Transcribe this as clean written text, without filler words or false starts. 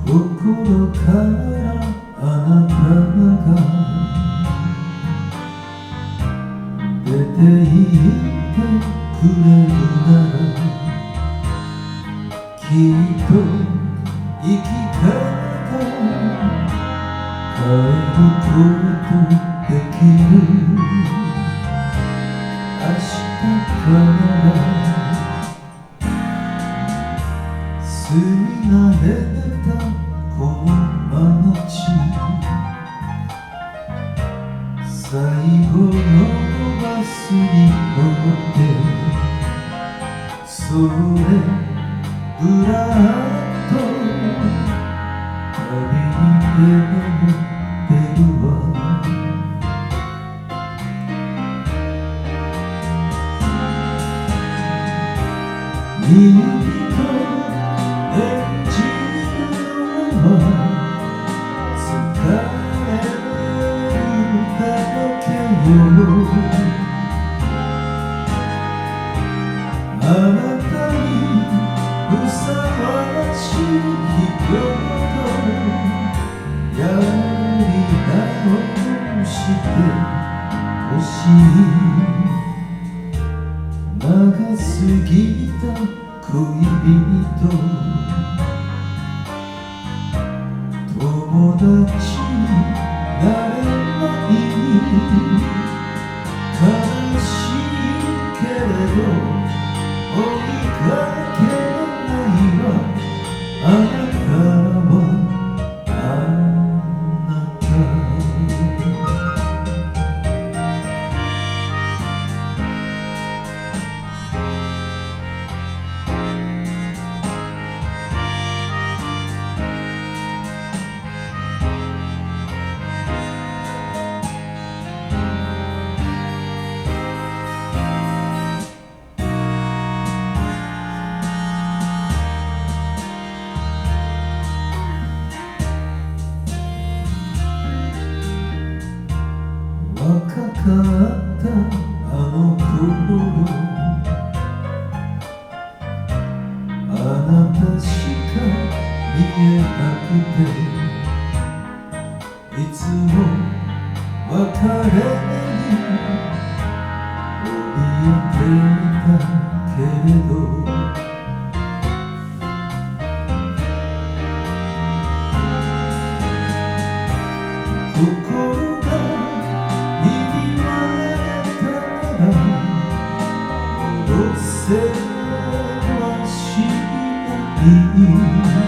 心からあなたが出て行ってくれるならきっと生き方変えることできる明日から住み慣れたこの街最後のバスに乗ってそれぶらっと旅に出るわ君と演じるのは疲れるだけよあなたにふさわしい人とやり直してほしい長すぎた恋人友達になれない悲しいけれど追いかけないわあなたはあなた若かったあの頃あなたしか見えなくていつも別れに怯えていたけれど心が戻せはしない